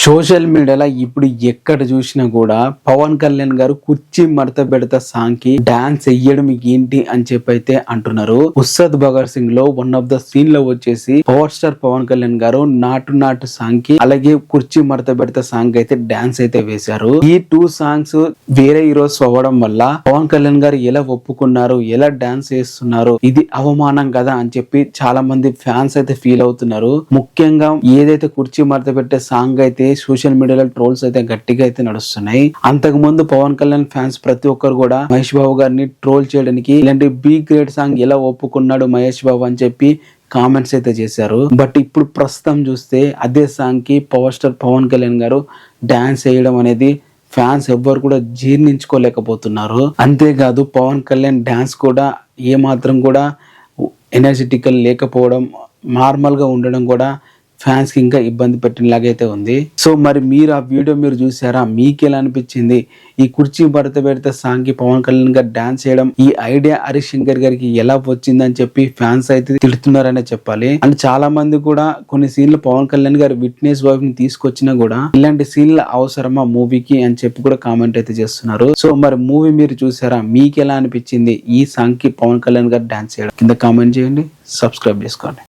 Social మీడియాలో ఇప్పుడు ఎక్కడ చూసినా కూడా పవన్ కళ్యాణ్ గారు కుర్చీ మడత పెడతా సాంగ్ కి డాన్స్ వేయడం ఏంటి అని చెప్పి అయితే అంటున్నారు. ఉస్తాద్ భగత్ సింగ్ లో వన్ ఆఫ్ ద సీన్ లో వచ్చేసి పవర్ స్టార్ పవన్ కళ్యాణ్ గారు నాటు నాటు సాంగ్ కి అలాగే కుర్చీ మడత పెడతా సాంగ్ అయితే డాన్స్ అయితే వేశారు. ఈ టూ సాంగ్స్ వేరే హీరోస్ అవ్వడం వల్ల పవన్ కళ్యాణ్ గారు ఎలా ఒప్పుకున్నారు, ఎలా డాన్స్ చేస్తున్నారు, ఇది అవమానం కదా అని చెప్పి చాలా మంది ఫ్యాన్స్ అయితే ఫీల్ అవుతున్నారు. ముఖ్యంగా ఏదైతే కుర్చీ మడత పెట్టే సాంగ్ అయితే సోషల్ మీడియాలో ట్రోల్స్ అయితే గట్టిగా అయితే నడుస్తున్నాయి. అంతకు ముందు పవన్ కళ్యాణ్ ఫ్యాన్స్ ప్రతి ఒక్కరు కూడా మహేష్ బాబు గారిని ట్రోల్ చేయడానికి ఇలాంటి బి గ్రేడ్ సాంగ్ ఎలా ఒప్పుకున్నాడు మహేష్ బాబు అని చెప్పి కామెంట్స్ అయితే చేశారు. బట్ ఇప్పుడు ప్రస్తుతం చూస్తే అదే సాంగ్ కి పవర్ స్టార్ పవన్ కళ్యాణ్ గారు డాన్స్ వేయడం అనేది ఫ్యాన్స్ ఎవ్వరు కూడా జీర్ణించుకోలేకపోతున్నారు. అంతేకాదు పవన్ కళ్యాణ్ డాన్స్ కూడా ఏ మాత్రం కూడా ఎనర్జెటికల్ లేకపోవడం, నార్మల్ గా ఉండడం కూడా ఫ్యాన్స్ కి ఇంకా ఇబ్బంది పెట్టినలాగైతే ఉంది. సో మరి మీరు ఆ వీడియో మీరు చూసారా, మీకు ఎలా అనిపించింది? ఈ కుర్చీ భర్త పెడితే సాంగ్ కి పవన్ కళ్యాణ్ గారు డాన్స్ చేయడం ఈ ఐడియా హరీష్ శంకర్ గారికి ఎలా వచ్చిందని చెప్పి ఫ్యాన్స్ అయితే తిడుతున్నారనే చెప్పాలి. అండ్ చాలా మంది కూడా కొన్ని సీన్లు పవన్ కళ్యాణ్ గారు విట్నెస్ వైఫ్ ని తీసుకొచ్చినా కూడా ఇలాంటి సీన్ల అవసరమా మూవీకి అని చెప్పి కూడా కామెంట్ అయితే చేస్తున్నారు. సో మరి మూవీ మీరు చూసారా, మీకు ఎలా అనిపించింది ఈ సాంగ్ కి పవన్ కళ్యాణ్ గారు డాన్స్ చేయడం? కింద కామెంట్ చేయండి, సబ్స్క్రైబ్ చేసుకోండి.